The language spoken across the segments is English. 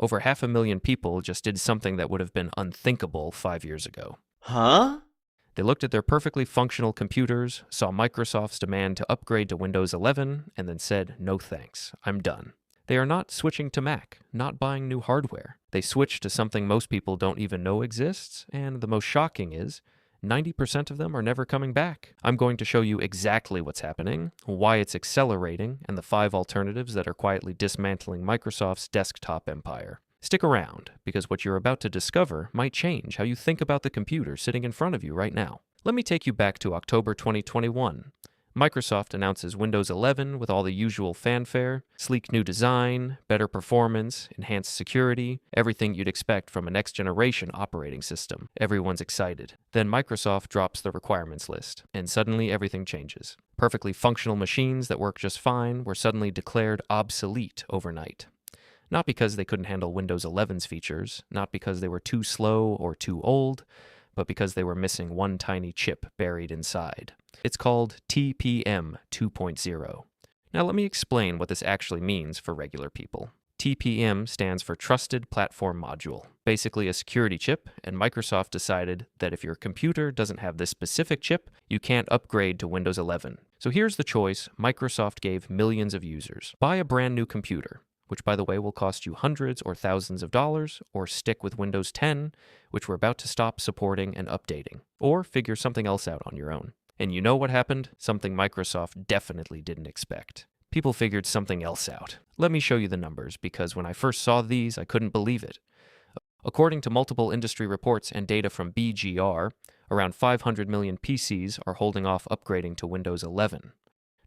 Over 500,000 people just did something that would have been unthinkable 5 years ago. Huh? They looked at their perfectly functional computers, saw Microsoft's demand to upgrade to Windows 11, and then said, no thanks, I'm done. They are not switching to Mac, not buying new hardware. They switched to something most people don't even know exists, and the most shocking is, 90% of them are never coming back. I'm going to show you exactly what's happening, why it's accelerating, and the 5 alternatives that are quietly dismantling Microsoft's desktop empire. Stick around, because what you're about to discover might change how you think about the computer sitting in front of you right now. Let me take you back to October 2021. Microsoft announces Windows 11 with all the usual fanfare, sleek new design, better performance, enhanced security, everything you'd expect from a next-generation operating system. Everyone's excited. Then Microsoft drops the requirements list, and suddenly everything changes. Perfectly functional machines that work just fine were suddenly declared obsolete overnight. Not because they couldn't handle Windows 11's features, not because they were too slow or too old, but because they were missing one tiny chip buried inside. It's called TPM 2.0. Now let me explain what this actually means for regular people. TPM stands for Trusted Platform Module, basically a security chip, and Microsoft decided that if your computer doesn't have this specific chip, you can't upgrade to Windows 11. So here's the choice Microsoft gave millions of users. Buy a brand new computer, which by the way will cost you hundreds or thousands of dollars, or stick with Windows 10, which we're about to stop supporting and updating, or figure something else out on your own. And you know what happened? Something Microsoft definitely didn't expect. People figured something else out. Let me show you the numbers, because when I first saw these, I couldn't believe it. According to multiple industry reports and data from BGR, around 500 million PCs are holding off upgrading to Windows 11.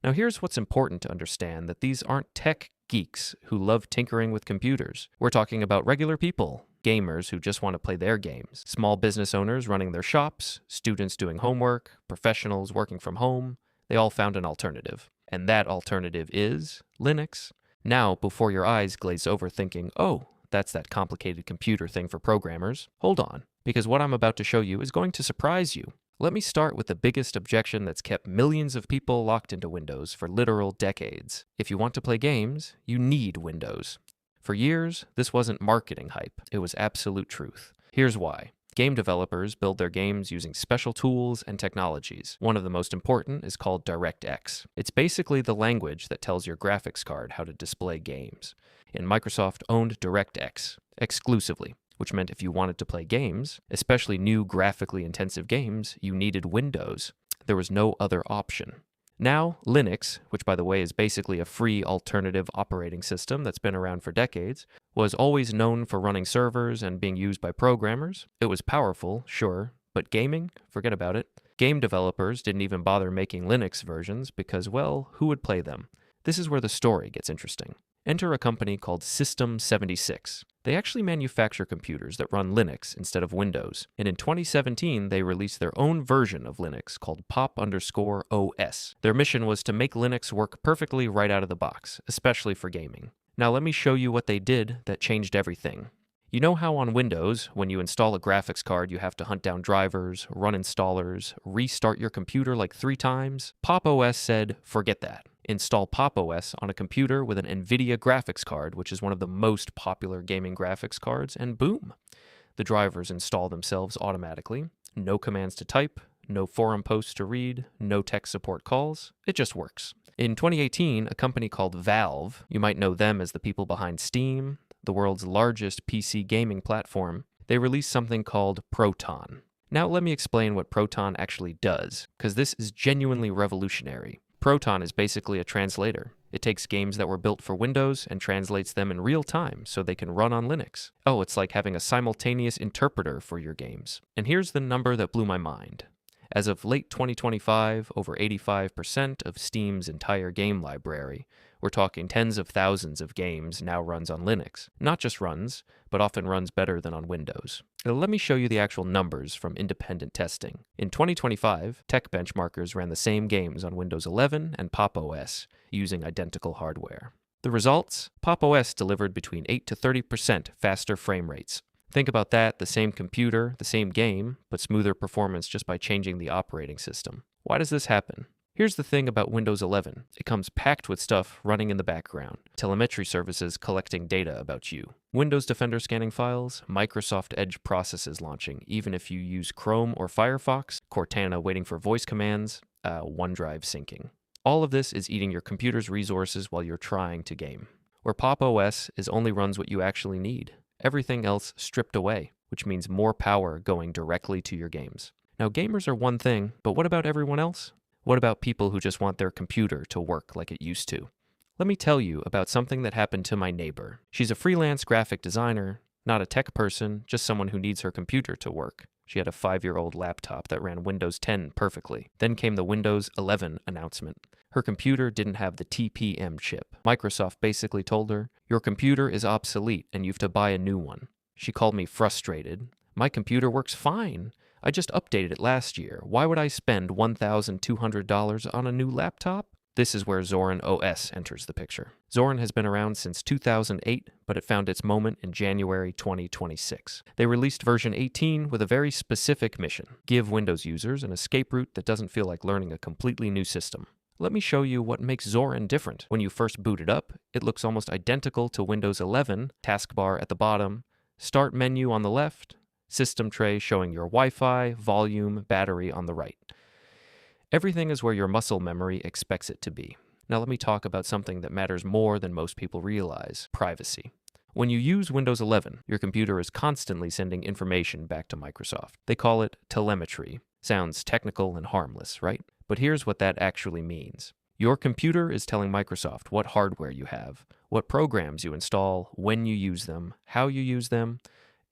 Now here's what's important to understand, that these aren't tech geeks who love tinkering with computers. We're talking about regular people, gamers who just want to play their games, small business owners running their shops, students doing homework, professionals working from home. They all found an alternative. And that alternative is Linux. Now, before your eyes glaze over thinking, oh, that's that complicated computer thing for programmers, hold on, because what I'm about to show you is going to surprise you. Let me start with the biggest objection that's kept millions of people locked into Windows for literal decades. If you want to play games, you need Windows. For years, this wasn't marketing hype, it was absolute truth. Here's why. Game developers build their games using special tools and technologies. One of the most important is called DirectX. It's basically the language that tells your graphics card how to display games. And Microsoft owned DirectX exclusively, which meant if you wanted to play games, especially new graphically intensive games, you needed Windows. There was no other option. Now, Linux, which by the way is basically a free alternative operating system that's been around for decades, was always known for running servers and being used by programmers. It was powerful, sure, but gaming? Forget about it. Game developers didn't even bother making Linux versions because, well, who would play them? This is where the story gets interesting. Enter a company called System 76. They actually manufacture computers that run Linux instead of Windows, and in 2017 they released their own version of Linux called pop_OS. Their mission was to make Linux work perfectly right out of the box, especially for gaming. Now let me show you what they did that changed everything. You know how on Windows, when you install a graphics card, you have to hunt down drivers, run installers, restart your computer like 3 times? Pop!OS said, forget that. Install Pop!OS on a computer with an NVIDIA graphics card, which is one of the most popular gaming graphics cards, and boom! The drivers install themselves automatically. No commands to type, no forum posts to read, no tech support calls. It just works. In 2018, a company called Valve, you might know them as the people behind Steam, the world's largest PC gaming platform, they released something called Proton. Now let me explain what Proton actually does, because this is genuinely revolutionary. Proton is basically a translator. It takes games that were built for Windows and translates them in real time so they can run on Linux. Oh, it's like having a simultaneous interpreter for your games. And here's the number that blew my mind. As of late 2025, over 85% of Steam's entire game library, we're talking tens of thousands of games, now runs on Linux. Not just runs, but often runs better than on Windows. Now, let me show you the actual numbers from independent testing. In 2025, tech benchmarkers ran the same games on Windows 11 and Pop!OS, using identical hardware. The results? Pop!OS delivered between 8 to 30% faster frame rates. Think about that, the same computer, the same game, but smoother performance just by changing the operating system. Why does this happen? Here's the thing about Windows 11. It comes packed with stuff running in the background, telemetry services collecting data about you, Windows Defender scanning files, Microsoft Edge processes launching even if you use Chrome or Firefox, Cortana waiting for voice commands, OneDrive syncing. All of this is eating your computer's resources while you're trying to game. Where Pop! OS only runs what you actually need. Everything else stripped away, which means more power going directly to your games. Now, gamers are one thing, but what about everyone else? What about people who just want their computer to work like it used to? Let me tell you about something that happened to my neighbor. She's a freelance graphic designer, not a tech person, just someone who needs her computer to work. She had a 5-year-old laptop that ran Windows 10 perfectly. Then came the Windows 11 announcement. Her computer didn't have the TPM chip. Microsoft basically told her, "Your computer is obsolete and you have to buy a new one." She called me frustrated. "My computer works fine. I just updated it last year. Why would I spend $1,200 on a new laptop?" This is where Zorin OS enters the picture. Zorin has been around since 2008, but it found its moment in January 2026. They released version 18 with a very specific mission: give Windows users an escape route that doesn't feel like learning a completely new system. Let me show you what makes Zorin different. When you first boot it up, it looks almost identical to Windows 11, taskbar at the bottom, start menu on the left, system tray showing your Wi-Fi, volume, battery on the right. Everything is where your muscle memory expects it to be. Now let me talk about something that matters more than most people realize: privacy. When you use Windows 11, your computer is constantly sending information back to Microsoft. They call it telemetry. Sounds technical and harmless, right? But here's what that actually means. Your computer is telling Microsoft what hardware you have, what programs you install, when you use them, how you use them,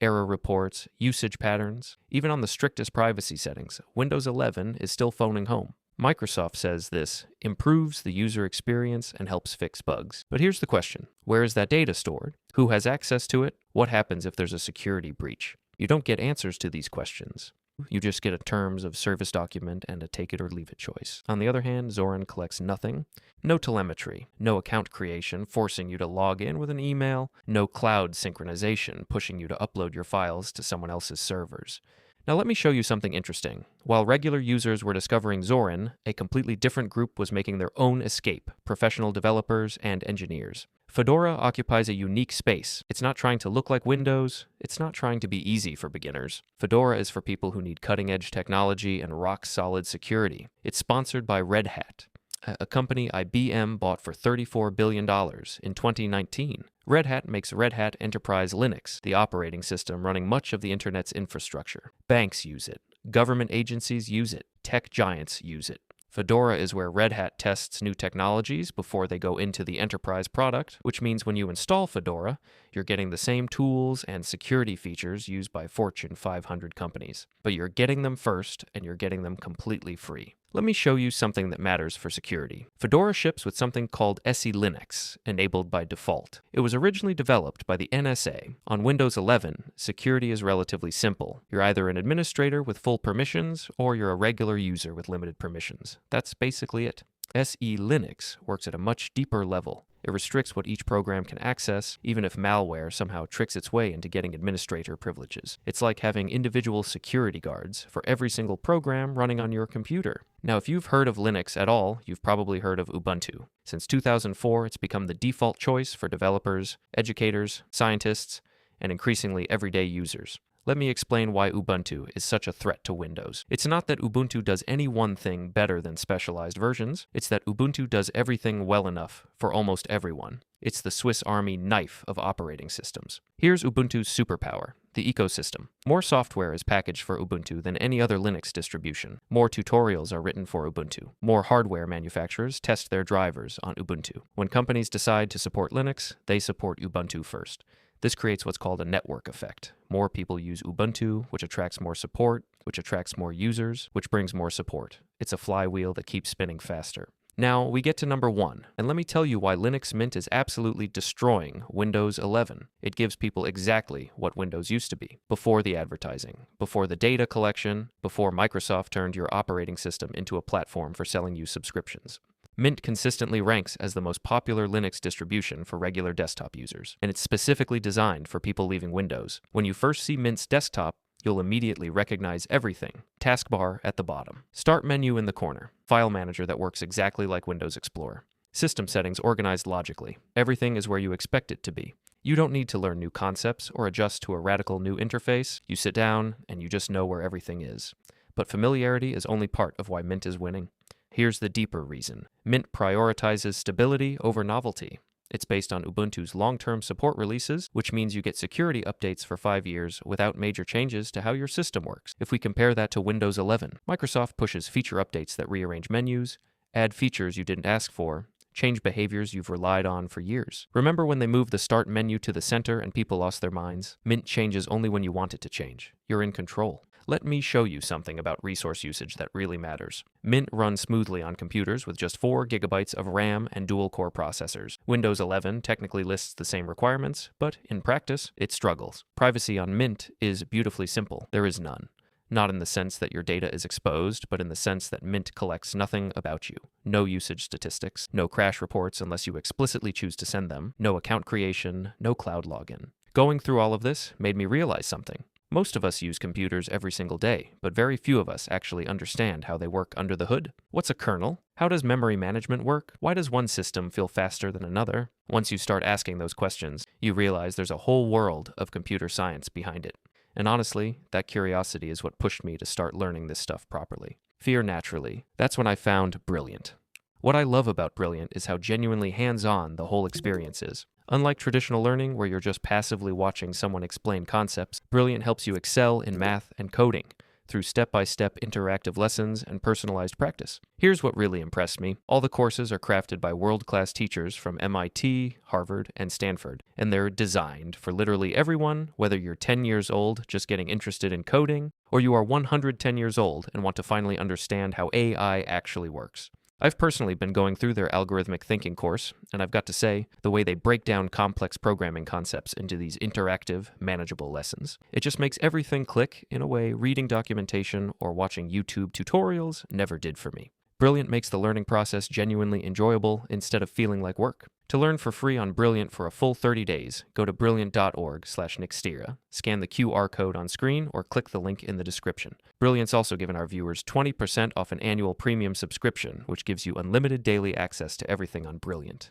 error reports, usage patterns. Even on the strictest privacy settings, Windows 11 is still phoning home. Microsoft says this improves the user experience and helps fix bugs. But here's the question: where is that data stored? Who has access to it? What happens if there's a security breach? You don't get answers to these questions. You just get a terms of service document and a take it or leave it choice. On the other hand, Zorin collects nothing. No telemetry, no account creation forcing you to log in with an email, no cloud synchronization pushing you to upload your files to someone else's servers. Now let me show you something interesting. While regular users were discovering Zorin, a completely different group was making their own escape: professional developers and engineers. Fedora occupies a unique space. It's not trying to look like Windows. It's not trying to be easy for beginners. Fedora is for people who need cutting-edge technology and rock-solid security. It's sponsored by Red Hat, a company IBM bought for $34 billion in 2019. Red Hat makes Red Hat Enterprise Linux, the operating system running much of the internet's infrastructure. Banks use it. Government agencies use it. Tech giants use it. Fedora is where Red Hat tests new technologies before they go into the enterprise product, which means when you install Fedora, you're getting the same tools and security features used by Fortune 500 companies. But you're getting them first, and you're getting them completely free. Let me show you something that matters for security. Fedora ships with something called SE Linux, enabled by default. It was originally developed by the NSA. On Windows 11, security is relatively simple. You're either an administrator with full permissions, or you're a regular user with limited permissions. That's basically it. SE Linux works at a much deeper level. It restricts what each program can access, even if malware somehow tricks its way into getting administrator privileges. It's like having individual security guards for every single program running on your computer. Now, if you've heard of Linux at all, you've probably heard of Ubuntu. Since 2004, it's become the default choice for developers, educators, scientists, and increasingly everyday users. Let me explain why Ubuntu is such a threat to Windows. It's not that Ubuntu does any one thing better than specialized versions. It's that Ubuntu does everything well enough for almost everyone. It's the Swiss Army knife of operating systems. Here's Ubuntu's superpower: the ecosystem. More software is packaged for Ubuntu than any other Linux distribution. More tutorials are written for Ubuntu. More hardware manufacturers test their drivers on Ubuntu. When companies decide to support Linux, they support Ubuntu first. This creates what's called a network effect. More people use Ubuntu, which attracts more support, which attracts more users, which brings more support. It's a flywheel that keeps spinning faster. Now, we get to number 1, and let me tell you why Linux Mint is absolutely destroying Windows 11. It gives people exactly what Windows used to be, before the advertising, before the data collection, before Microsoft turned your operating system into a platform for selling you subscriptions. Mint consistently ranks as the most popular Linux distribution for regular desktop users, and it's specifically designed for people leaving Windows. When you first see Mint's desktop, You'll immediately recognize everything. Taskbar at the bottom. Start menu in the corner. File manager that works exactly like Windows Explorer. System settings organized logically. Everything is where you expect it to be. You don't need to learn new concepts or adjust to a radical new interface. You sit down and you just know where everything is. But familiarity is only part of why Mint is winning. Here's the deeper reason. Mint prioritizes stability over novelty. It's based on Ubuntu's long-term support releases, which means you get security updates for 5 years without major changes to how your system works. If we compare that to Windows 11, Microsoft pushes feature updates that rearrange menus, add features you didn't ask for, change behaviors you've relied on for years. Remember when they moved the start menu to the center and people lost their minds? Mint changes only when you want it to change. You're in control. Let me show you something about resource usage that really matters. Mint runs smoothly on computers with just 4 gigabytes of RAM and dual-core processors. Windows 11 technically lists the same requirements, but in practice, it struggles. Privacy on Mint is beautifully simple. There is none. Not in the sense that your data is exposed, but in the sense that Mint collects nothing about you. No usage statistics, no crash reports unless you explicitly choose to send them, no account creation, no cloud login. Going through all of this made me realize something. Most of us use computers every single day, but very few of us actually understand how they work under the hood. What's a kernel? How does memory management work? Why does one system feel faster than another? Once you start asking those questions, you realize there's a whole world of computer science behind it. And honestly, that curiosity is what pushed me to start learning this stuff properly. Fear naturally. That's when I found Brilliant. What I love about Brilliant is how genuinely hands-on the whole experience is. Unlike traditional learning, where you're just passively watching someone explain concepts, Brilliant helps you excel in math and coding through step-by-step interactive lessons and personalized practice. Here's what really impressed me. All the courses are crafted by world-class teachers from MIT, Harvard, and Stanford, and they're designed for literally everyone, whether you're 10 years old just getting interested in coding, or you are 110 years old and want to finally understand how AI actually works. I've personally been going through their algorithmic thinking course, and I've got to say, the way they break down complex programming concepts into these interactive, manageable lessons, it just makes everything click in a way reading documentation or watching YouTube tutorials never did for me. Brilliant makes the learning process genuinely enjoyable instead of feeling like work. To learn for free on Brilliant for a full 30 days, go to brilliant.org/Nixtira, scan the QR code on screen, or click the link in the description. Brilliant's also given our viewers 20% off an annual premium subscription, which gives you unlimited daily access to everything on Brilliant.